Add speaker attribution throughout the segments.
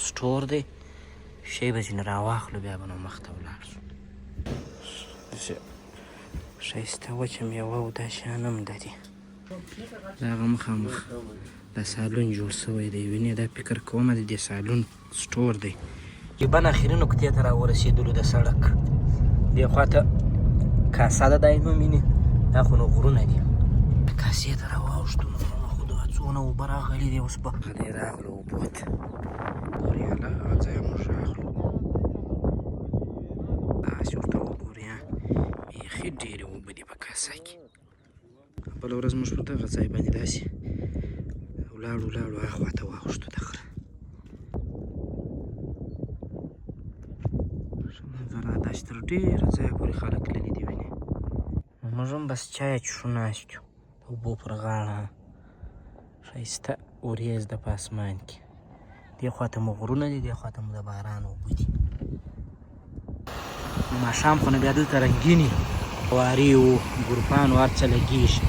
Speaker 1: سټور دی شی به ځینې راواخلو بیا به نو مخته ولاړ شو. ښایسته وچه میوه او دا شیان هم لري. د هغه مخامخ دا سالون جوړ شوی دی وینې دا فکر کوم د دې سالون سټور دی. تقریبا اخري نقطې ته راورسېدلو د سړک دې خوا ته کاسه ده دا یې نوم وینې دا خو نو غرونه دي کاسې ته راواوښتو نو خو دا څونه اوبه راغلي دي اوس به غلی راغلو اوبو ته ګورې هله هغه ځای موږ راغلو داسې ورته وګورې بیخي ډېرې اوبه دي په کاسه کې. بله ورځ موږ پر دغه ځای باندې داسې ولاړو هغه خوا ته واوښتو د غره ښه منظره دا چې تر ډېره ځایه پورې خلک تللي دي وینې. موږ هم بس چای څښو ناست یو د اوبو پر غاړه ښایسته وریځ ده په اسمان کې دې خوا ته مو غرونه دي دې خوا ته مو د باران اوبه دي. نو ماښام خو نه بیا دلته رنګینې وارې و ګروپان و هر څه لګېږي.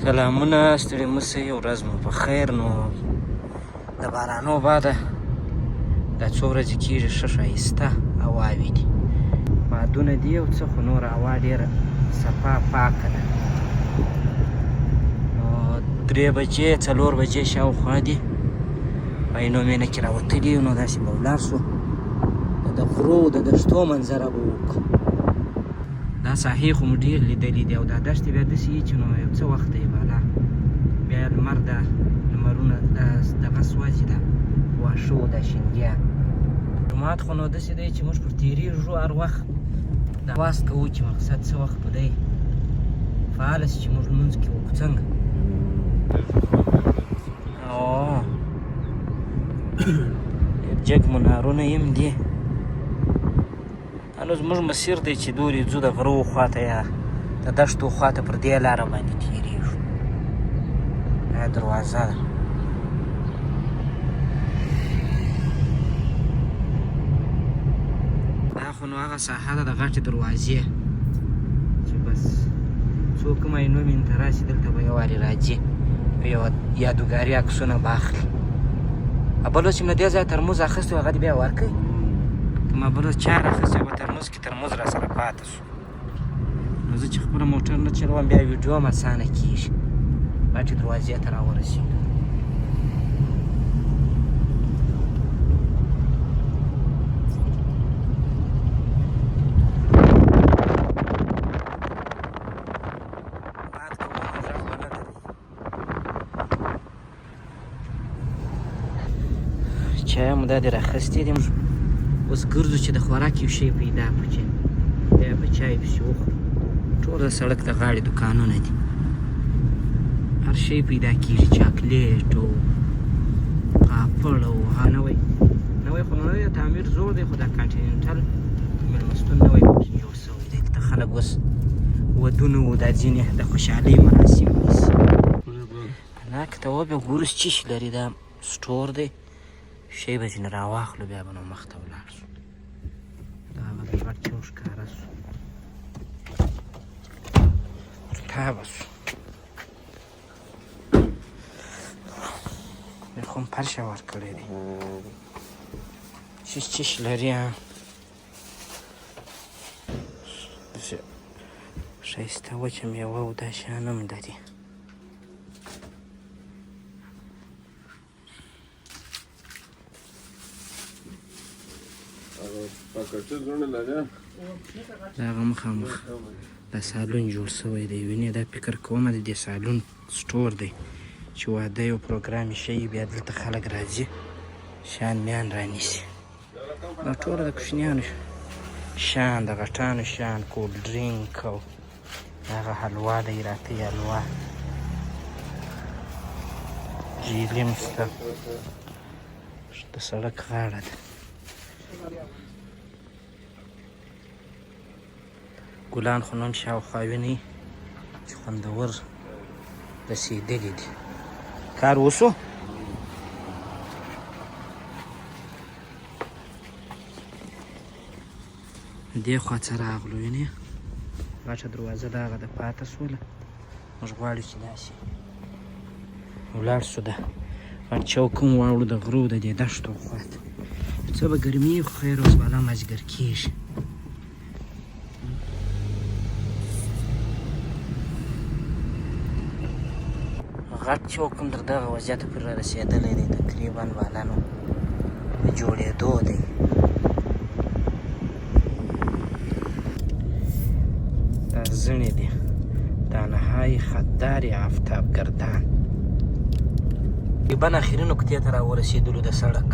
Speaker 1: سلامونه ستړي مه شئ ورځ مو په خیر. نو د بارانو بعده دا څو ورځې کېږي ښه ښایسته هواوې دي بادونه دي او څه خو نور هوا ډېره صفا پاکه ده. نو 3 بجې 4 بجې شاوخوا دي په عینومېنه کې راوتلي نو داسې به ولاړ شو د غرو د دښتو منظره به وکړو. دا ساحې خو مو ډېر لیدلي دي او دا دښتې بیا داسې وي چې نو یو څه وخته یې بالا بیا لمر ده لمرونه دغه سوځي ده واښه و دا شینګیا جومات خو نو داسې دی چې موږ پر تېرېږو هر وخت دا واس کوو چې مقصد څه وخت به دی فعاله شي چې موږ لمونځ کې وکړو څنګه جګ منارونه یم دي هنوز زموږ مسیر دی چې دورې ځو د غرو خواته یا د دښتو خواته پر دې لاره باندې تېرېږو. دا دروازه ده دا خو نو هغه ساحه ده د غټې دروازې چې بس څوک هم عینومېنې ته راسي دلته به یو وارې راځي یوه یادګاري عکسونه به اخلي. بل اوس چې م له دې ځایه ترموز اخیستی و هغه دې بیا ورکوي که ما بل اوس چای راخیستی و په ترموز کې ترموز را سره پاته شو. نو زه چې خپله موټر نه چلوم بیا ویډیو هم اسانه کېږي. غټې دروازې ته راورسېږو. چای مو دا دې راخیستې دي اوس ګرځو چې د خوراک یو شی پیدا کړو چې بیا به چای پسې وخورو. ټول د سړک د غاړې دوکانونه دي هر شی پیدا کېږي چاکلیټ او پاپړ او نوی خو نوی تعمیر زوړ دی خو دا کانټیننټل مېلمستون نوی جوړ شوی دی دلته خلک اوس ودونه و دا ځینې د خوشحالۍ مراسم نیسي. نه که ته وبیا ګورس څه شي لري دا سټور دی شی به ځینې راواخلو بیا به نو مخته ولاړ شو. دا هغه د غټ یو ښکاره شو ورتابه شو بیا خو هم فرشه ورکړی دی چش لري ښایسته وچه میوه او دا شیان هم لري. د هغه مخامخ دا سالون جوړ شوی دی وینې دا فکر کوم د دې سالون سټور دی چې واده یو پروګرام شي بیا دلته خلک راځي شیان میان رانیسي. دا ټوله د کوچنیانو شیان د غټانو شیان کولډ ډرینک او هغه حلوا د ایراتۍ حلوا جیلیم شته د سړک غاړه ده. ګلان خو نن شاوخوا وینئ چې خوندور رسېدلي دي. کار وشو دې خوا څه راغلو وینې غټه دروازه د هغه د پاته شوله موږ غواړو چې داسې ولاړ شو د چوک هم واوړو د غرو د دې دښتو خواته څه به ګرمي خو خیر اوس بالا مازدیګر کېږي غټ چوک هم تر دغه وضعیته پورې را رسېدلی دی تقریبا بالا نو د جوړېدو دی دا زڼې دي دا نهایي خطدارې آفتاب ګردان تقریبا اخري نقطې ته را ورسېدلو د سړک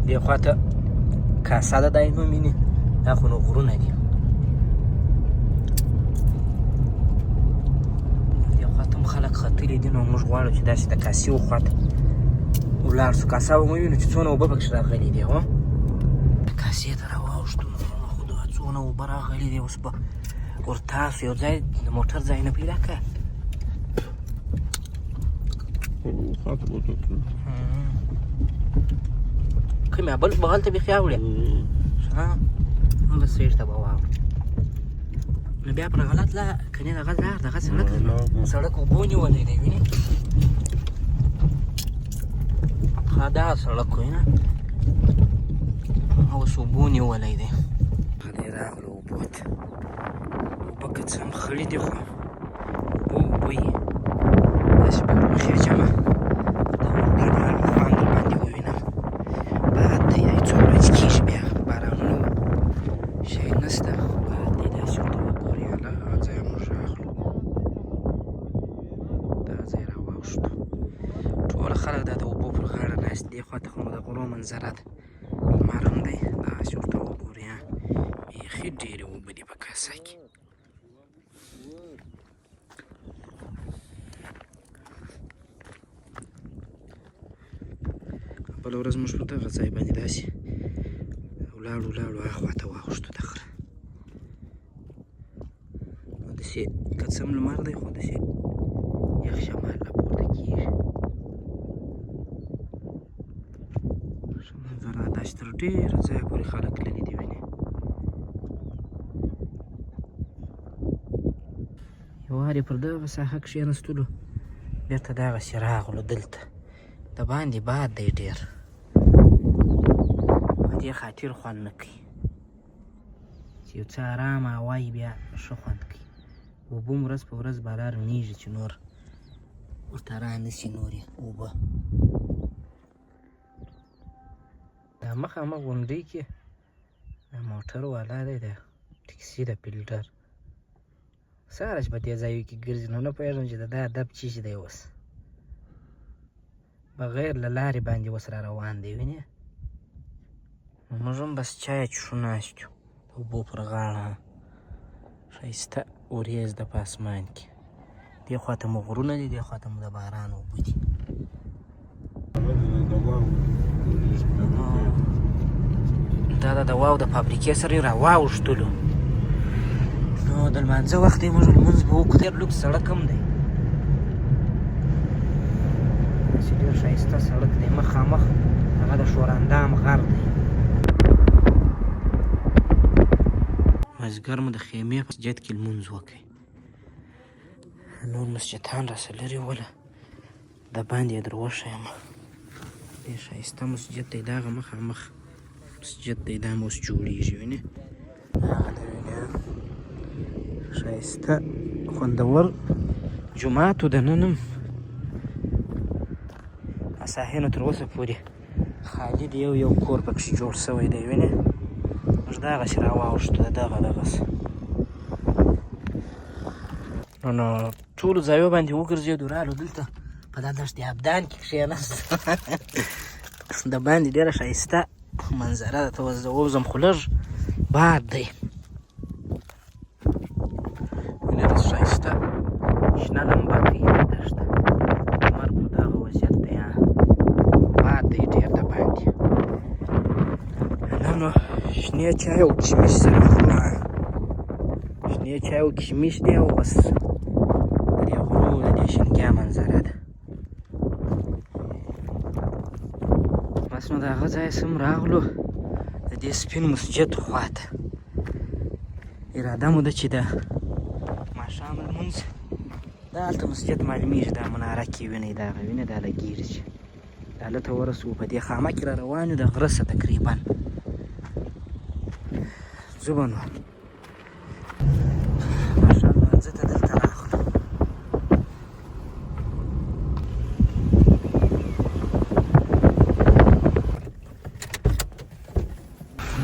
Speaker 1: دې خواته کاسا ده دا یې نوم وینې دا خو نو غرونه دي دې خواته هم خلک ختلي دي نو موږ غواړو چې داسې د کاسې وخواته ولاړ شو کاسا به مو وینو چې څونه اوبه پکښې راغلي دي هو کاسې ته را واوښتو نو خو دا څونه اوبه راغلي دي اوس به ورتاسو یو ځای د موټر ځای نه پیدا کړه کومې بل بغل ته بیخي اوړې هغه سیټ ته به واوړو نو بیا پر غلط کنې دغه لار دغه سړک اوبو نیولی دی وینې ښه دغه سړک وي نه اوس اوبو نیولی دی دی راغلو اوبو ته اوبه که څه هم خړې دي خو اوبه یې داسې به ورمخې جمع د ګډوال خوند در باندې ووینم باد دی دا څو ورځې کېږي بیا بارانونه شی نشته باد دی داسې ورته وګورې هله هغه ځای موږ راغلو دا ځای را واوښتو ټول خلک دا د اوبو پر غاړه ناست دې خواته خو د غرو منظره ده لمر هم دی داسې ورته وګورې بیخي ډېرې اوبه دي په کاسا کې بله ورځ موږ پر دغه ځای باندې داسې ولاړو هاخوا ته واوښتو د غره داسې که څه هم لمر دی خو داسې یخ شمال را پورته کېږي ښه منظره داسې تر ډېره ځایه پورې خلک تللي دي وینې یو وار یې پر دغه ساحه کښېنستلو بېرته دغسې راغلو دلته د باندې باد دی ډېر په دې خاطر خوند نه کوي چې یو څه ارامه هوا وي بیا ښه خوند کوي اوبه هم ورځ په ورځ بالا رڼېږي چې نور ورته را نه شي نورې اوبه دا مخامخ غونډۍ کې دا موټر والا دی د ټکسي د فیلډر سهاره چې په دې ځایو کې ګرځي نو نه پوهېږم چې د دا ادب څه شي دی اوس بغیر له لارې باندې اوس را روان دی وینې موږ هم بس چای څښو ناست یو د اوبو پر غاړه ښایسته وریځ ده په اسمان کې دې خواته مو غرونه دي دې خواته مو د باران اوبه دي دا د واو د فابریکې سره یې را واوښتلو نو د لمانځه وخت یې موږ لمونځ به وکړو ډېر لږ سړک هم دی داسې ډېر ښایسته سړک دی مخامخ هغه د شوراندام غر دی مازدیګر مو د خیمې په مسجد کې لمونځ وکړئ نور مسجدان راسه لرې وله د باندې یې در وښیم ډېر ښایسته مسجد دی دغه مخامخ مسجد دی دا هم اوس جوړېږي وینې هغه د وینې ښایسته خوندور جومات و د نن هم ساحې نو تر اوسه پورې خالي دی یو کور پکښې جوړ شوی دی وینې موږ دغسې را واوښتو د دغسې نو ټولو ځایو باندې وګرځېدو رالو دلته په دا دښتې ابدان کې کښېناستو د باندې ډېره ښایسته منظره ده ته اوس زه ووځم خو لږ باد دی وینې داسې ښایسته شنه لمبه کوي دا دښته لمر په دغه وضعیت دی باد دی ډېر د باندې نو شنې چای او کشمش سره خورو شنې چای او کشمش دی او بس د دې غرو د دې شینکیا منظره ده بس نو د هغه ځای سم راغلو د دې سپین مسجد خواته اراده مو ده چې د ماښام لمونځ دا هلته مسجد معلومیږي دا مناره کې وینئ دغه وینې دا لګېږي چې دا هلته ورسو په دې خامه کې را روان یو د غره څخه تقریبا ځو به نو ماښام لمانځه ته دلته راغلو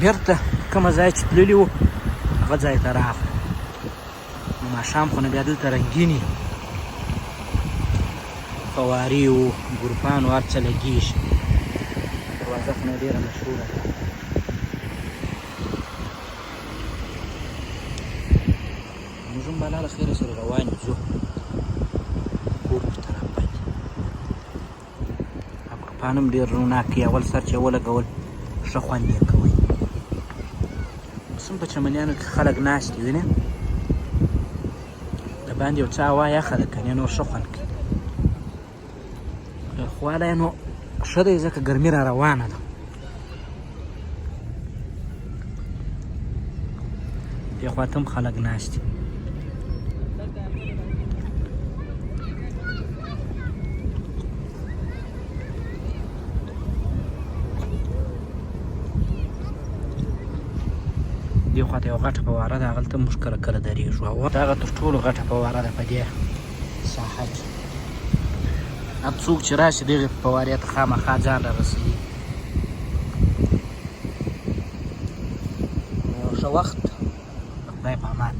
Speaker 1: بېرته کومه ځای چې تللي وو هغه ځای ته راغلو نو ماښام خو نه بیا دلته رنګینې فوارې وو ګروپان وو هر څه لګېږي دروازه خو نه ډېره مشهوره ده موږ هم بالا له خیره سره روان یو ځو کور په طرف باندې دا ګروپان هم ډېر روناک وي اول سر چې ولګول ښه خوند یې کوي اوس هم په چمنیانو کې خلک ناست دي وینې د باندې یو څه هوا یخه ده که نه نور ښه خوند کوي خواله نو ښه دی ځکه ګرمي را روانه ده دې خوا ته هم خلک ناست دي دې خوا ته یو غټه فواره ده هغلته موږ کله کله درېږو دغه تر ټولو غټه فواره ده په دې ساحه کې هر څوک چې راشي دغې فوارې ته خامخا ځان را رسوي ښه وخت خدای په امان